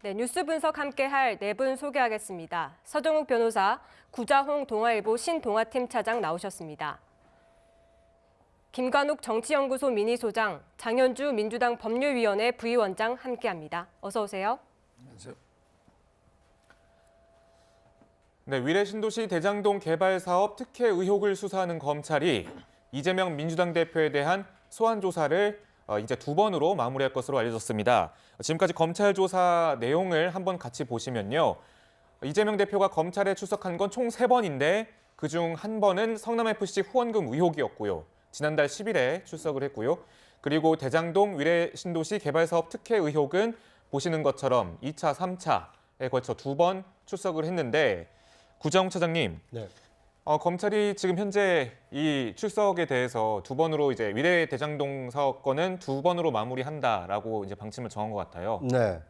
네, 뉴스 분석 함께할 네 분 소개하겠습니다. 서정욱 변호사, 구자홍 동아일보 신동아팀 차장 나오셨습니다. 김관욱 정치연구소 미니소장, 장현주 민주당 법률위원회 부위원장 함께합니다. 어서 오세요. 안녕하세요. 네, 위례 신도시 대장동 개발 사업 특혜 의혹을 수사하는 검찰이 이재명 민주당 대표에 대한 소환 조사를 이제 2번으로 마무리할 것으로 알려졌습니다. 지금까지 검찰 조사 내용을 한번 같이 보시면요. 이재명 대표가 검찰에 출석한 건 총 3번인데 그중 한 번은 성남FC 후원금 의혹이었고요. 지난달 10일에 출석을 했고요. 그리고 대장동 위례 신도시 개발 사업 특혜 의혹은 보시는 것처럼 2차, 3차에 걸쳐 2번 출석을 했는데 구자홍 차장님, 네. 검찰이 지금 현재 이 출석에 대해서 2번으로 이제 위례 대장동 사업건은 2번으로 마무리한다라고 이제 방침을 정한 것 같아요. 네.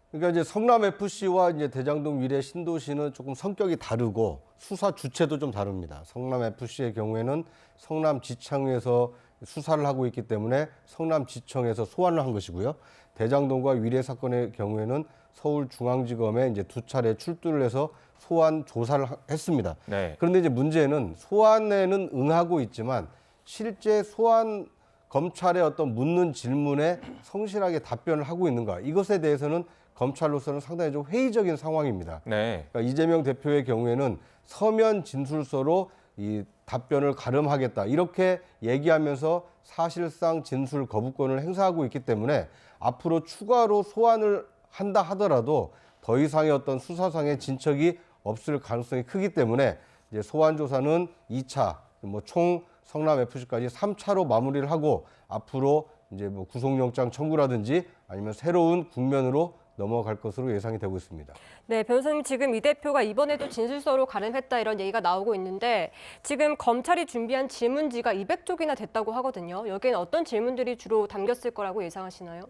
그러니까 이제 성남 FC와 이제 대장동 위례 신도시는 조금 성격이 다르고 수사 주체도 좀 다릅니다. 성남 FC의 경우에는 성남지청에서 수사를 하고 있기 때문에 성남지청에서 소환을 한 것이고요. 대장동과 위례 사건의 경우에는 서울중앙지검에 이제 2차례 출두를 해서 소환 조사를 했습니다. 네. 그런데 이제 문제는 소환에는 응하고 있지만 실제 소환 검찰의 어떤 묻는 질문에 성실하게 답변을 하고 있는가, 이것에 대해서는 검찰로서는 상당히 좀 회의적인 상황입니다. 네. 그러니까 이재명 대표의 경우에는 서면 진술서로 이 답변을 가름하겠다 이렇게 얘기하면서 사실상 진술 거부권을 행사하고 있기 때문에 앞으로 추가로 소환을 한다 하더라도 더 이상의 어떤 수사상의 진척이 없을 가능성이 크기 때문에 이제 소환 조사는 2차, 총 성남 FC까지 3차로 마무리를 하고 앞으로 이제 구속영장 청구라든지 아니면 새로운 국면으로 넘어갈 것으로 예상이 되고 있습니다. 네, 변호사님, 지금 이 대표가 이번에도 진술서로 가름했다 이런 얘기가 나오고 있는데 지금 검찰이 준비한 질문지가 200쪽이나 됐다고 하거든요. 여기에는 어떤 질문들이 주로 담겼을 거라고 예상하시나요?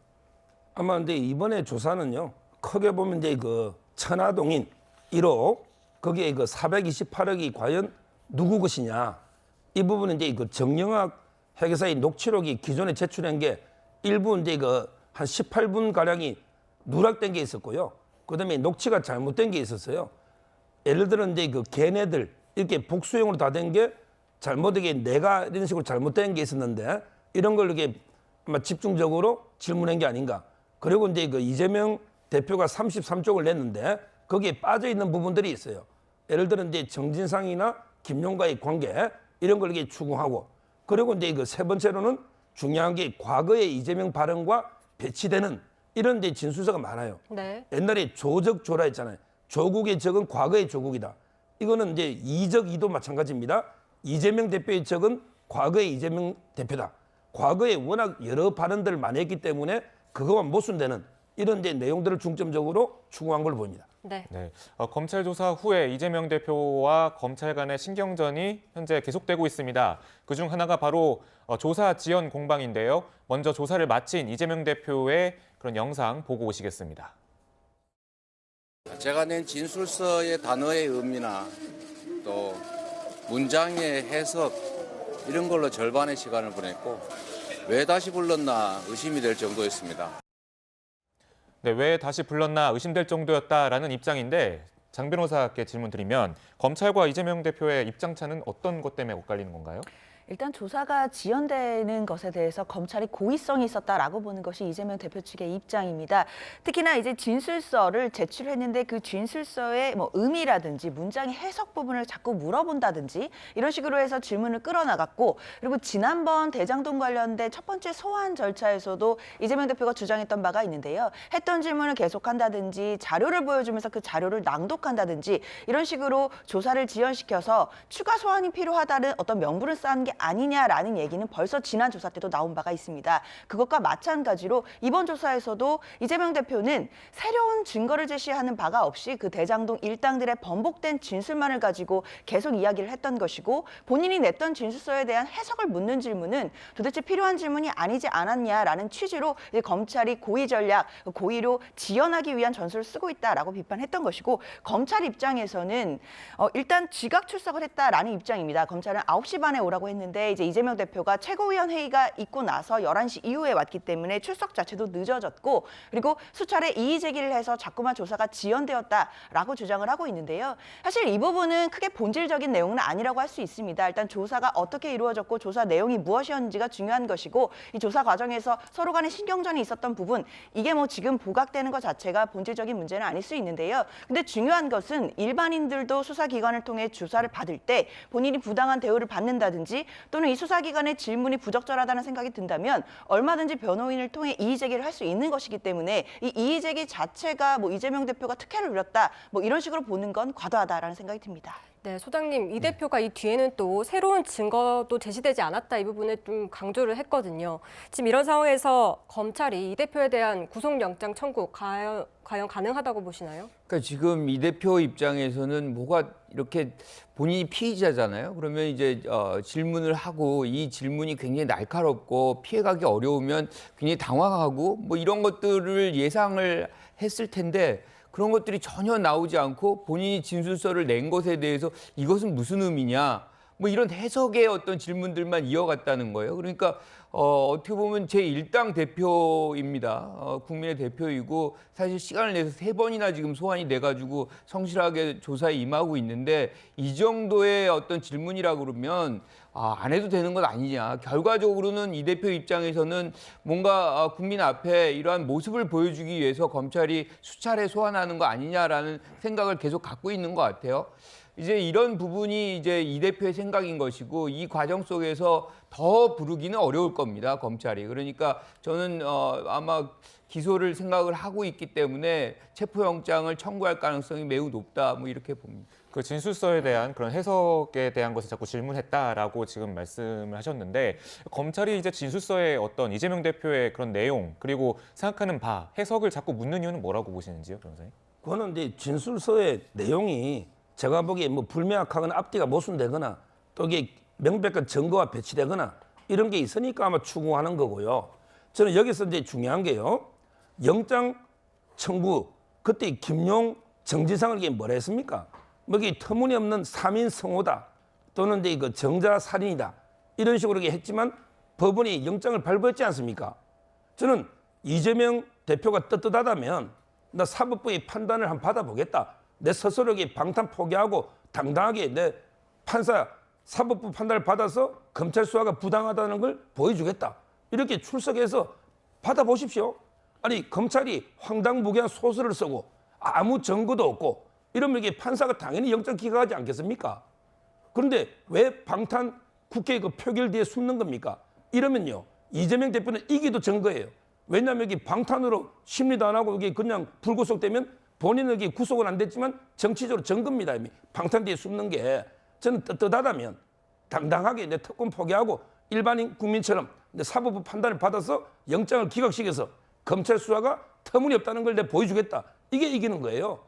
아마 근데 이번에 조사는요, 크게 보면 이제 그 천화동인 1억 거기에 그 428억이 과연 누구 것이냐, 이 부분은 이제 그 정영학 회계사의 녹취록이 기존에 제출한 게 일부 이제 그 한 18분 가량이 누락된 게 있었고요. 그다음에 녹취가 잘못된 게 있었어요. 예를 들어 이제 그 걔네들 이렇게 복수형으로 다 된 게 잘못되게 내가 이런 식으로 잘못된 게 있었는데 이런 걸 이렇게 아마 집중적으로 질문한 게 아닌가. 그리고 이제 그 이재명 대표가 33쪽을 냈는데 거기에 빠져 있는 부분들이 있어요. 예를 들어 이제 정진상이나 김용과의 관계 이런 걸 이렇게 추궁하고, 그리고 이제 그 세 번째로는 중요한 게 과거의 이재명 발언과 배치되는 이런 이제 진술서가 많아요. 네. 옛날에 조적조라 했잖아요. 조국의 적은 과거의 조국이다. 이거는 이제 이적 이도 마찬가지입니다. 이재명 대표의 적은 과거의 이재명 대표다. 과거에 워낙 여러 발언들을 많이 했기 때문에 그것만 모순되는 이런 이제 내용들을 중점적으로 추구한 걸 보입니다. 네. 네. 검찰 조사 후에 이재명 대표와 검찰 간의 신경전이 현재 계속되고 있습니다. 그중 하나가 바로 조사 지연 공방인데요. 먼저 조사를 마친 이재명 대표의 그런 영상 보고 오시겠습니다. 제가 낸 진술서의 단어의 의미나 또 문장의 해석 이런 걸로 절반의 시간을 보냈고 왜 다시 불렀나 의심이 될 정도였습니다. 네, 왜 다시 불렀나 의심될 정도였다라는 입장인데 장 변호사께 질문 드리면 검찰과 이재명 대표의 입장차는 어떤 것 때문에 엇갈리는 건가요? 일단 조사가 지연되는 것에 대해서 검찰이 고의성이 있었다라고 보는 것이 이재명 대표 측의 입장입니다. 특히나 이제 진술서를 제출했는데 그 진술서의 의미라든지 문장의 해석 부분을 자꾸 물어본다든지 이런 식으로 해서 질문을 끌어나갔고, 그리고 지난번 대장동 관련된 첫 번째 소환 절차에서도 이재명 대표가 주장했던 바가 있는데요. 했던 질문을 계속한다든지 자료를 보여주면서 그 자료를 낭독한다든지 이런 식으로 조사를 지연시켜서 추가 소환이 필요하다는 어떤 명분을 쌓은 게 아니냐라는 얘기는 벌써 지난 조사 때도 나온 바가 있습니다. 그것과 마찬가지로 이번 조사에서도 이재명 대표는 새로운 증거를 제시하는 바가 없이 그 대장동 일당들의 번복된 진술만을 가지고 계속 이야기를 했던 것이고, 본인이 냈던 진술서에 대한 해석을 묻는 질문은 도대체 필요한 질문이 아니지 않았냐라는 취지로 이제 검찰이 고의 전략, 고의로 지연하기 위한 전술을 쓰고 있다라고 비판했던 것이고, 검찰 입장에서는 일단 지각 출석을 했다라는 입장입니다. 검찰은 9시 반에 오라고 했는데 했는데 이제 이재명 대표가 최고위원 회의가 있고 나서 11시 이후에 왔기 때문에 출석 자체도 늦어졌고 그리고 수차례 이의 제기를 해서 자꾸만 조사가 지연되었다라고 주장을 하고 있는데요. 사실 이 부분은 크게 본질적인 내용은 아니라고 할 수 있습니다. 일단 조사가 어떻게 이루어졌고 조사 내용이 무엇이었는지가 중요한 것이고 이 조사 과정에서 서로 간에 신경전이 있었던 부분 이게 뭐 지금 부각되는 것 자체가 본질적인 문제는 아닐 수 있는데요. 근데 중요한 것은 일반인들도 수사기관을 통해 조사를 받을 때 본인이 부당한 대우를 받는다든지 또는 이 수사기관의 질문이 부적절하다는 생각이 든다면 얼마든지 변호인을 통해 이의 제기를 할 수 있는 것이기 때문에 이 이의 제기 자체가 뭐 이재명 대표가 특혜를 누렸다 뭐 이런 식으로 보는 건 과도하다라는 생각이 듭니다. 네, 소장님, 이 대표가 이 뒤에는 또 새로운 증거도 제시되지 않았다 이 부분에 좀 강조를 했거든요. 지금 이런 상황에서 검찰이 이 대표에 대한 구속영장 청구 과연 가능하다고 보시나요? 그러니까 지금 이 대표 입장에서는 뭐가 이렇게 본인이 피의자잖아요. 그러면 이제 질문을 하고 이 질문이 굉장히 날카롭고 피해가기 어려우면 굉장히 당황하고 뭐 이런 것들을 예상을 했을 텐데 그런 것들이 전혀 나오지 않고 본인이 진술서를 낸 것에 대해서 이것은 무슨 의미냐 뭐 이런 해석의 어떤 질문들만 이어갔다는 거예요. 그러니까 어떻게 보면 제1당 대표입니다. 국민의 대표이고 사실 시간을 내서 3번이나 지금 소환이 돼가지고 성실하게 조사에 임하고 있는데 이 정도의 어떤 질문이라 그러면 안 해도 되는 것 아니냐. 결과적으로는 이 대표 입장에서는 뭔가 국민 앞에 이러한 모습을 보여주기 위해서 검찰이 수차례 소환하는 거 아니냐라는 생각을 계속 갖고 있는 것 같아요. 이제 이런 부분이 이제 이 대표의 생각인 것이고 이 과정 속에서 더 부르기는 어려울 겁니다, 검찰이. 그러니까 저는 아마 기소를 생각을 하고 있기 때문에 체포영장을 청구할 가능성이 매우 높다, 뭐 이렇게 봅니다. 그 진술서에 대한 그런 해석에 대한 것을 자꾸 질문했다라고 지금 말씀을 하셨는데 검찰이 이제 진술서에 어떤 이재명 대표의 그런 내용 그리고 생각하는 바 해석을 자꾸 묻는 이유는 뭐라고 보시는지요, 변호사님? 그거는 이제 진술서의 내용이 제가 보기에 뭐 불명확하거나 앞뒤가 모순되거나 또 이게 명백한 증거가 배치되거나 이런 게 있으니까 아마 추구하는 거고요. 저는 여기서 이제 중요한 게요. 영장 청구 그때 김용 정지상을 이게 뭐라 했습니까? 뭐 이게 터무니없는 3인 성호다 또는 이제 그 정자 살인이다 이런 식으로 했지만 법원이 영장을 발부했지 않습니까? 저는 이재명 대표가 떳떳하다면 나 사법부의 판단을 한번 받아보겠다. 내 스스로에게 방탄 포기하고 당당하게 내 판사 사법부 판단을 받아서 검찰 수사가 부당하다는 걸 보여주겠다. 이렇게 출석해서 받아보십시오. 아니 검찰이 황당무계한 소설을 쓰고 아무 증거도 없고 이러면 이게 판사가 당연히 영장 기각하지 않겠습니까? 그런데 왜 방탄 국회 그 표결 뒤에 숨는 겁니까? 이러면요 이재명 대표는 이기도 증거예요. 왜냐하면 여기 방탄으로 심리도 안 하고 여기 그냥 불구속되면 본인은 여기 구속은 안 됐지만 정치적으로 증거입니다. 이미 방탄 뒤에 숨는 게 저는 떳떳하다면 당당하게 내 특권 포기하고 일반인 국민처럼 내 사법부 판단을 받아서 영장을 기각시켜서 검찰 수사가 터무니없다는 걸 내가 보여주겠다. 이게 이기는 거예요.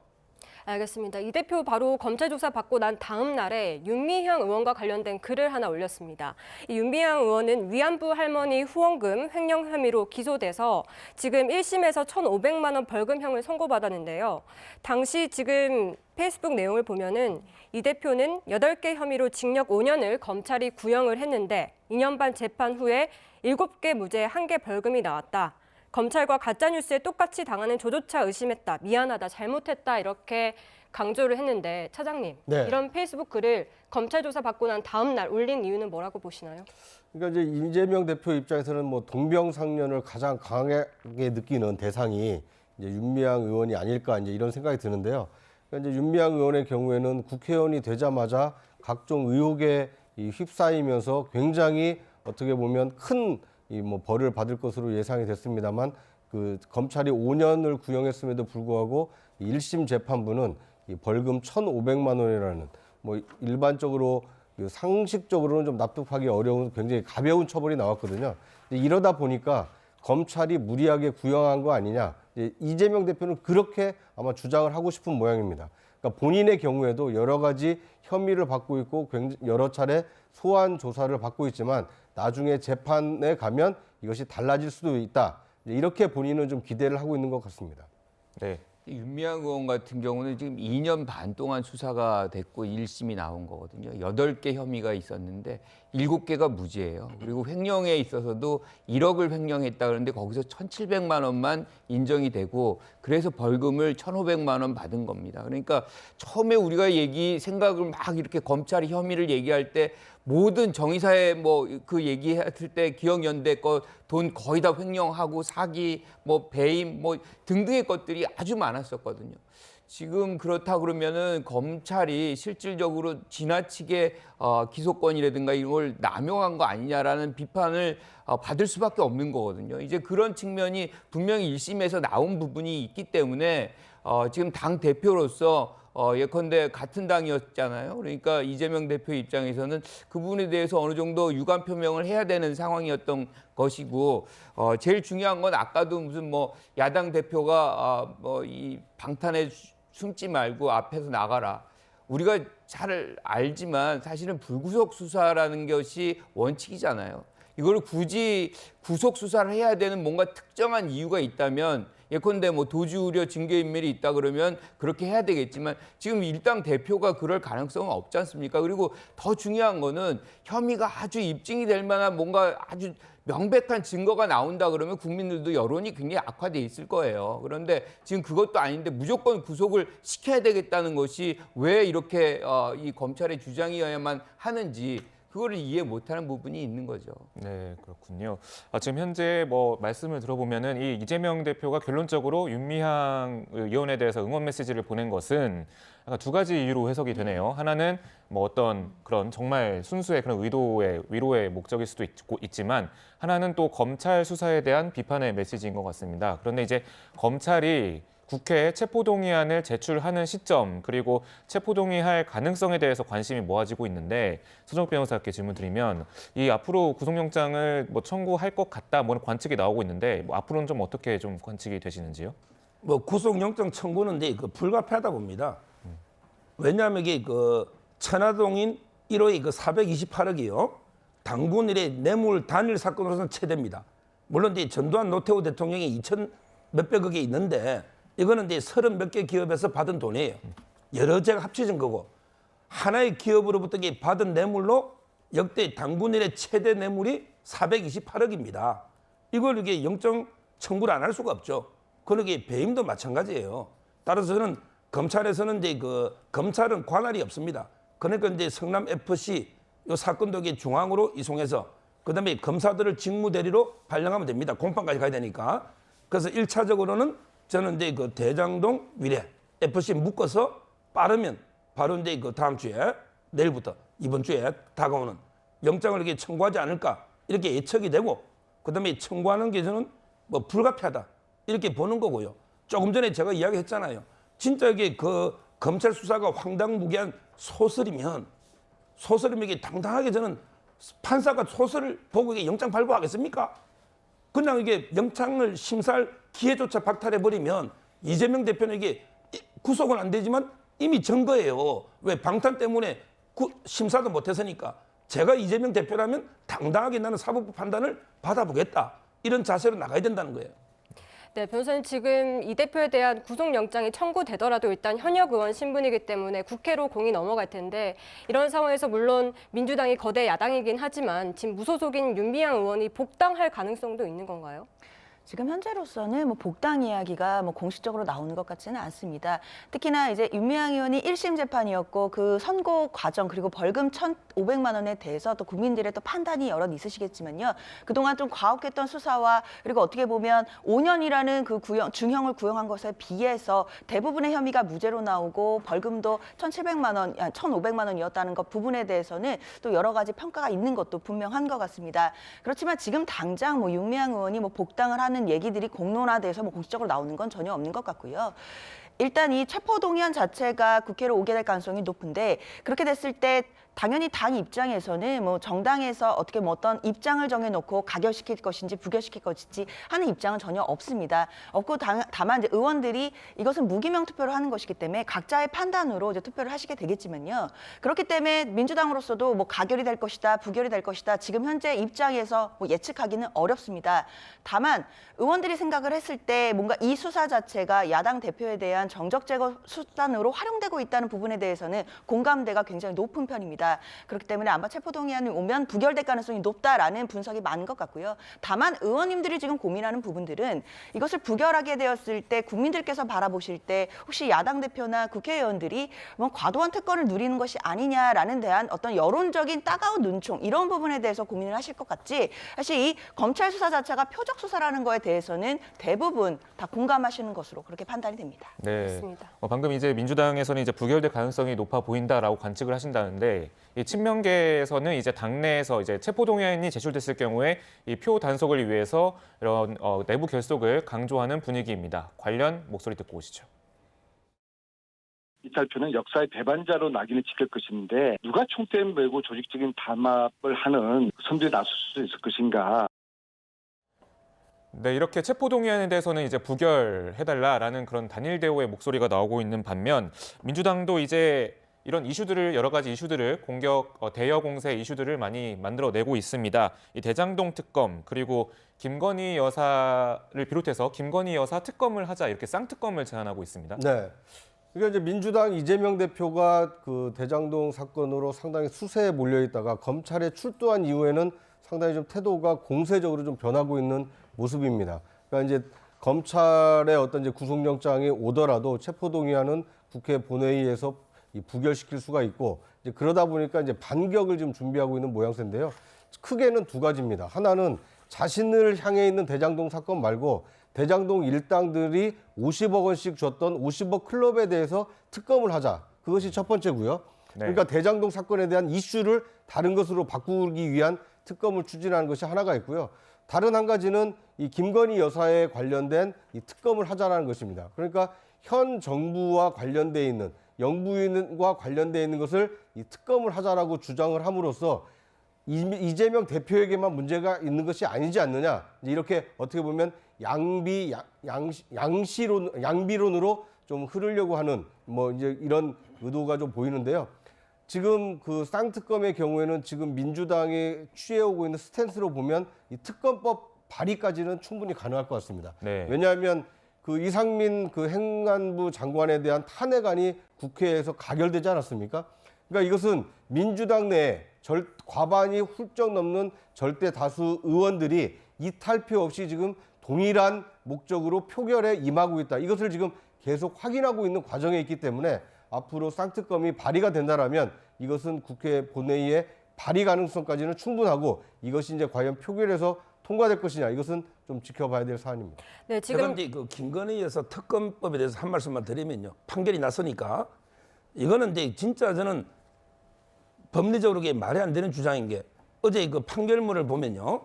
알겠습니다. 이 대표 바로 검찰 조사 받고 난 다음 날에 윤미향 의원과 관련된 글을 하나 올렸습니다. 이 윤미향 의원은 위안부 할머니 후원금 횡령 혐의로 기소돼서 지금 1심에서 1,500만 원 벌금형을 선고받았는데요. 당시 지금 페이스북 내용을 보면은 이 대표는 8개 혐의로 징역 5년을 검찰이 구형을 했는데 2년 반 재판 후에 7개 무죄 1개 벌금이 나왔다. 검찰과 가짜뉴스에 똑같이 당하는 저조차 의심했다. 미안하다. 잘못했다. 이렇게 강조를 했는데 차장님, 네. 이런 페이스북 글을 검찰 조사 받고 난 다음 날 올린 이유는 뭐라고 보시나요? 그러니까 이제 이재명 대표 입장에서는 뭐 동병상련을 가장 강하게 느끼는 대상이 이제 윤미향 의원이 아닐까 이제 이런 생각이 드는데요. 그러니까 이제 윤미향 의원의 경우에는 국회의원이 되자마자 각종 의혹에 휩싸이면서 굉장히 어떻게 보면 큰 뭐 벌을 받을 것으로 예상이 됐습니다만 그 검찰이 5년을 구형했음에도 불구하고 1심 재판부는 이 벌금 1,500만 원이라는 뭐 일반적으로 상식적으로는 좀 납득하기 어려운 굉장히 가벼운 처벌이 나왔거든요. 이러다 보니까 검찰이 무리하게 구형한 거 아니냐. 이재명 대표는 그렇게 아마 주장을 하고 싶은 모양입니다. 그러니까 본인의 경우에도 여러 가지 혐의를 받고 있고 여러 차례 소환 조사를 받고 있지만 나중에 재판에 가면 이것이 달라질 수도 있다. 이렇게 본인은 좀 기대를 하고 있는 것 같습니다. 네. 윤미향 의원 같은 경우는 지금 2년 반 동안 수사가 됐고 1심이 나온 거거든요. 8개 혐의가 있었는데 7개가 무죄예요. 그리고 횡령에 있어서도 1억을 횡령했다 그러는데 거기서 1,700만 원만 인정이 되고 그래서 벌금을 1,500만 원 받은 겁니다. 그러니까 처음에 우리가 생각을 막 이렇게 검찰이 혐의를 얘기할 때 모든 정의사회 뭐 그 얘기했을 때 기억연대 거 돈 거의 다 횡령하고 사기, 뭐 배임, 뭐 등등의 것들이 아주 많았었거든요. 지금 그렇다 그러면은 검찰이 실질적으로 지나치게 기소권이라든가 이런 걸 남용한 거 아니냐라는 비판을 받을 수밖에 없는 거거든요. 이제 그런 측면이 분명히 1심에서 나온 부분이 있기 때문에 지금 당 대표로서 예컨대 같은 당이었잖아요. 그러니까 이재명 대표 입장에서는 그 부분에 대해서 어느 정도 유감 표명을 해야 되는 상황이었던 것이고 제일 중요한 건 아까도 무슨 뭐 야당 대표가 뭐 이 방탄에 숨지 말고 앞에서 나가라. 우리가 잘 알지만 사실은 불구속 수사라는 것이 원칙이잖아요. 이걸 굳이 구속 수사를 해야 되는 뭔가 특정한 이유가 있다면 예컨대 뭐 도주 우려 징계인멸이 있다 그러면 그렇게 해야 되겠지만 지금 일당 대표가 그럴 가능성은 없지 않습니까? 그리고 더 중요한 거는 혐의가 아주 입증이 될 만한 뭔가 아주 명백한 증거가 나온다 그러면 국민들도 여론이 굉장히 악화돼 있을 거예요. 그런데 지금 그것도 아닌데 무조건 구속을 시켜야 되겠다는 것이 왜 이렇게 이 검찰의 주장이어야만 하는지 그거를 이해 못하는 부분이 있는 거죠. 네, 그렇군요. 지금 현재 뭐 말씀을 들어보면은 이 이재명 대표가 결론적으로 윤미향 의원에 대해서 응원 메시지를 보낸 것은 약간 두 가지 이유로 해석이 되네요. 하나는 뭐 어떤 그런 정말 순수의 그런 의도의 위로의 목적일 수도 있지만 하나는 또 검찰 수사에 대한 비판의 메시지인 것 같습니다. 그런데 이제 검찰이 국회에 체포동의안을 제출하는 시점 그리고 체포동의할 가능성에 대해서 관심이 모아지고 있는데 서정욱 변호사께 질문 드리면 이 앞으로 구속영장을 뭐 청구할 것 같다 뭐 관측이 나오고 있는데 뭐 앞으로는 좀 어떻게 좀 관측이 되시는지요? 뭐 구속영장 청구는 이제 불가피하다 봅니다. 왜냐하면 이게 그 천화동인 1호의 그 428억이요. 당군일의 뇌물 단일 사건으로서는 최대입니다. 물론 이제 전두환 노태우 대통령이 2천 몇백억이 있는데 이거는 이제 30몇 개 기업에서 받은 돈이에요. 여러 개가 합쳐진 거고 하나의 기업으로부터 받은 뇌물로 역대 당군일의 최대 뇌물이 428억입니다. 이걸 이게 영장 청구를 안 할 수가 없죠. 그러기에 배임도 마찬가지예요. 따라서 저는 검찰에서는 이제 그 검찰은 관할이 없습니다. 그러니까 이제 성남 FC 이 사건도 중앙으로 이송해서 그다음에 검사들을 직무대리로 발령하면 됩니다. 공판까지 가야 되니까. 그래서 1차적으로는 저는 이제 그 대장동 위례 FC 묶어서 빠르면 바로 이제 그 다음 주에 내일부터 이번 주에 다가오는 영장을 이렇게 청구하지 않을까 이렇게 예측이 되고 그다음에 청구하는 게 저는 뭐 불가피하다 이렇게 보는 거고요. 조금 전에 제가 이야기했잖아요. 진짜 이게 그 검찰 수사가 황당무계한 소설이면 이게 당당하게 저는 판사가 소설을 보고 이게 영장 발부하겠습니까? 그냥 이게 영장을 심사할 기회조차 박탈해버리면 이재명 대표는 이게 구속은 안 되지만 이미 증거예요. 왜 방탄 때문에 심사도 못했으니까. 제가 이재명 대표라면 당당하게 나는 사법부 판단을 받아보겠다. 이런 자세로 나가야 된다는 거예요. 네, 변호사님 지금 이 대표에 대한 구속영장이 청구되더라도 일단 현역 의원 신분이기 때문에 국회로 공이 넘어갈 텐데 이런 상황에서 물론 민주당이 거대 야당이긴 하지만 지금 무소속인 윤미향 의원이 복당할 가능성도 있는 건가요? 지금 현재로서는 뭐 복당 이야기가 뭐 공식적으로 나오는 것 같지는 않습니다. 특히나 이제 윤미향 의원이 1심 재판이었고 그 선고 과정 그리고 벌금 1,500만 원에 대해서 또 국민들의 또 판단이 여럿 있으시겠지만요. 그동안 좀 과혹했던 수사와 그리고 어떻게 보면 5년이라는 그 중형을 구형한 것에 비해서 대부분의 혐의가 무죄로 나오고 벌금도 1,700만 원, 1,500만 원이었다는 것 부분에 대해서는 또 여러 가지 평가가 있는 것도 분명한 것 같습니다. 그렇지만 지금 당장 뭐 윤미향 의원이 뭐 복당을 하는 얘기들이 공론화돼서 뭐 공식적으로 나오는 건 전혀 없는 것 같고요. 일단 이 체포동의안 자체가 국회로 오게 될 가능성이 높은데 그렇게 됐을 때 당연히 당 입장에서는 뭐 정당에서 어떻게 뭐 어떤 입장을 정해놓고 가결시킬 것인지 부결시킬 것인지 하는 입장은 전혀 없습니다. 없고 다만 이제 의원들이 이것은 무기명 투표를 하는 것이기 때문에 각자의 판단으로 이제 투표를 하시게 되겠지만요. 그렇기 때문에 민주당으로서도 뭐 가결이 될 것이다, 부결이 될 것이다. 지금 현재 입장에서 뭐 예측하기는 어렵습니다. 다만 의원들이 생각을 했을 때 뭔가 이 수사 자체가 야당 대표에 대한 정적 제거 수단으로 활용되고 있다는 부분에 대해서는 공감대가 굉장히 높은 편입니다. 그렇기 때문에 아마 체포동의안이 오면 부결될 가능성이 높다라는 분석이 많은 것 같고요. 다만 의원님들이 지금 고민하는 부분들은 이것을 부결하게 되었을 때 국민들께서 바라보실 때 혹시 야당 대표나 국회의원들이 뭐 과도한 특권을 누리는 것이 아니냐라는 대한 어떤 여론적인 따가운 눈총 이런 부분에 대해서 고민을 하실 것 같지 사실 이 검찰 수사 자체가 표적 수사라는 거에 대해서는 대부분 다 공감하시는 것으로 그렇게 판단이 됩니다. 네. 그렇습니다. 방금 이제 민주당에서는 이제 부결될 가능성이 높아 보인다라고 관측을 하신다는데 이 친명계에서는 이제 당내에서 이제 체포동의안이 제출됐을 경우에 이 표 단속을 위해서 이런 내부 결속을 강조하는 분위기입니다. 관련 목소리 듣고 오시죠. 이탈표는 역사의 배반자로 낙인을 찍힐 것인데 누가 총대 메고 조직적인 담합을 하는 선두에 나설 수 있을 것인가. 네, 이렇게 체포동의안에 대해서는 이제 부결해달라라는 그런 단일 대우의 목소리가 나오고 있는 반면 민주당도 이제 이런 이슈들을 여러 가지 이슈들을 대여 공세 이슈들을 많이 만들어내고 있습니다. 이 대장동 특검 그리고 김건희 여사를 비롯해서 김건희 여사 특검을 하자 이렇게 쌍특검을 제안하고 있습니다. 네. 그러니까 이제 민주당 이재명 대표가 그 대장동 사건으로 상당히 수세에 몰려 있다가 검찰에 출두한 이후에는 상당히 좀 태도가 공세적으로 좀 변하고 있는 모습입니다. 그러니까 이제 검찰의 어떤 이제 구속영장이 오더라도 체포동의안은 국회 본회의에서 부결시킬 수가 있고 이제 그러다 보니까 이제 반격을 지금 준비하고 있는 모양새인데요. 크게는 두 가지입니다. 하나는 자신을 향해 있는 대장동 사건 말고 대장동 일당들이 50억 원씩 줬던 50억 클럽에 대해서 특검을 하자. 그것이 첫 번째고요. 네. 그러니까 대장동 사건에 대한 이슈를 다른 것으로 바꾸기 위한 특검을 추진하는 것이 하나가 있고요. 다른 한 가지는 이 김건희 여사에 관련된 이 특검을 하자라는 것입니다. 그러니까 현 정부와 관련돼 있는 영부인과 관련돼 있는 것을 이 특검을 하자라고 주장을 함으로써 이재명 대표에게만 문제가 있는 것이 아니지 않느냐. 이렇게 어떻게 보면 양비론으로 좀 흐르려고 하는 뭐 이제 이런 의도가 좀 보이는데요. 지금 그 쌍특검의 경우에는 지금 민주당이 취해오고 있는 스탠스로 보면 이 특검법 발의까지는 충분히 가능할 것 같습니다. 네. 왜냐하면 그 이상민 그 행안부 장관에 대한 탄핵안이 국회에서 가결되지 않았습니까? 그러니까 이것은 민주당 내에 과반이 훌쩍 넘는 절대 다수 의원들이 이탈표 없이 지금 동일한 목적으로 표결에 임하고 있다. 이것을 지금 계속 확인하고 있는 과정에 있기 때문에 앞으로 쌍특검이 발의가 된다라면 이것은 국회 본회의에 발의 가능성까지는 충분하고 이것이 이제 과연 표결에서 통과될 것이냐 이것은 좀 지켜봐야 될 사안입니다. 네, 제가 지금 이제 그 김건희 여사 특검법에 대해서 한 말씀만 드리면요. 판결이 났으니까 이거는 이제 진짜 저는 법리적으로 이게 말이 안 되는 주장인 게 어제 그 판결문을 보면요.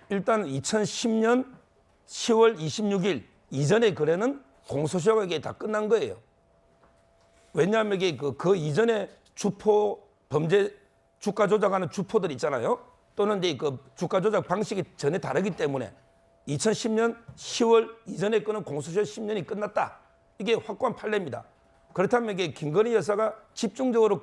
일단 2010년 10월 26일 이전의 거래는 공소시효가 이게 다 끝난 거예요. 왜냐하면 이게 그 이전에 주포 범죄 주가 조작하는 주포들 있잖아요. 또는 이제 그 주가 조작 방식이 전혀 다르기 때문에 2010년 10월 이전의 거는 공소시효 10년이 끝났다. 이게 확고한 판례입니다. 그렇다면 이게 김건희 여사가 집중적으로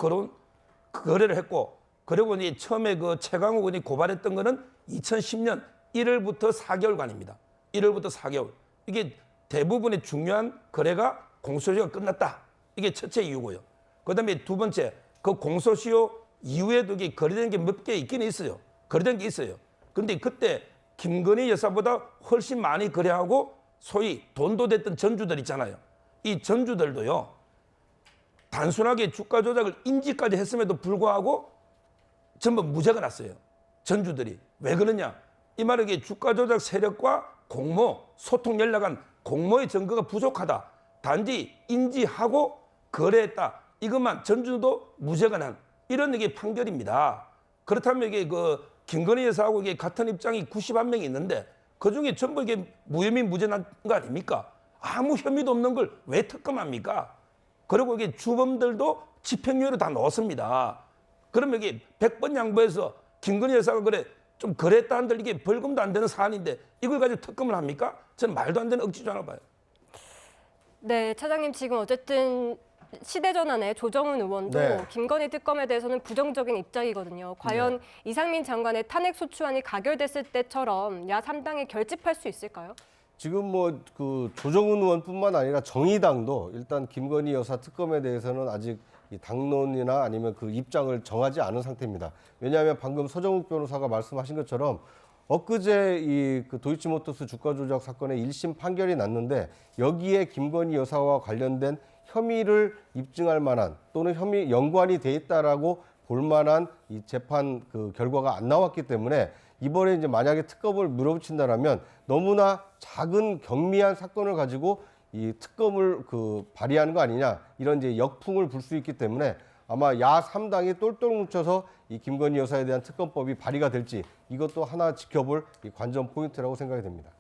거래를 했고 그리고 이제 처음에 그 최강욱 의원이 고발했던 거는 2010년 1월부터 4개월간입니다. 1월부터 4개월. 이게 대부분의 중요한 거래가 공소시효가 끝났다. 이게 첫째 이유고요. 그다음에 두 번째, 그 공소시효 이후에도 이게 거래된 게 몇 개 있긴 있어요. 거래된 게 있어요. 근데 그때 김건희 여사보다 훨씬 많이 거래하고 소위 돈도 됐던 전주들 있잖아요. 이 전주들도요. 단순하게 주가 조작을 인지까지 했음에도 불구하고 전부 무죄가 났어요. 전주들이. 왜 그러냐? 이 말은 이게 주가 조작 세력과 공모, 소통 연락한 공모의 증거가 부족하다. 단지 인지하고 거래했다. 이것만 전주도 무죄가 난 이런 이게 판결입니다. 그렇다면 이게 그 김건희 여사하고 이게 같은 입장이 91명이 있는데 그 중에 전부 이게 무혐의 무죄 난 거 아닙니까? 아무 혐의도 없는 걸 왜 특검합니까? 그리고 이게 주범들도 집행유예로 다 넣었습니다. 그러면 이게 100번 양보해서 김건희 여사가 그래 좀 그랬다 한들 이게 벌금도 안 되는 사안인데 이걸 가지고 특검을 합니까? 저는 말도 안 되는 억지잖아 봐요. 네, 차장님 지금 어쨌든 시대전환의 조정훈 의원도 네. 김건희 특검에 대해서는 부정적인 입장이거든요. 과연 이상민 장관의 탄핵 소추안이 가결됐을 때처럼 야 3당이 결집할 수 있을까요? 지금 뭐 그 조정훈 의원뿐만 아니라 정의당도 일단 김건희 여사 특검에 대해서는 아직 이 당론이나 아니면 그 입장을 정하지 않은 상태입니다. 왜냐하면 방금 서정욱 변호사가 말씀하신 것처럼 엊그제 이 그 도이치모터스 주가 조작 사건의 1심 판결이 났는데 여기에 김건희 여사와 관련된 혐의를 입증할 만한 또는 혐의 연관이 돼 있다라고 볼 만한 이 재판 그 결과가 안 나왔기 때문에 이번에 이제 만약에 특검을 물어붙인다라면 너무나 작은 경미한 사건을 가지고 이 특검을 그 발의하는 거 아니냐 이런 이제 역풍을 불 수 있기 때문에 아마 야 3당이 똘똘 뭉쳐서 이 김건희 여사에 대한 특검법이 발의가 될지 이것도 하나 지켜볼 이 관전 포인트라고 생각이 됩니다.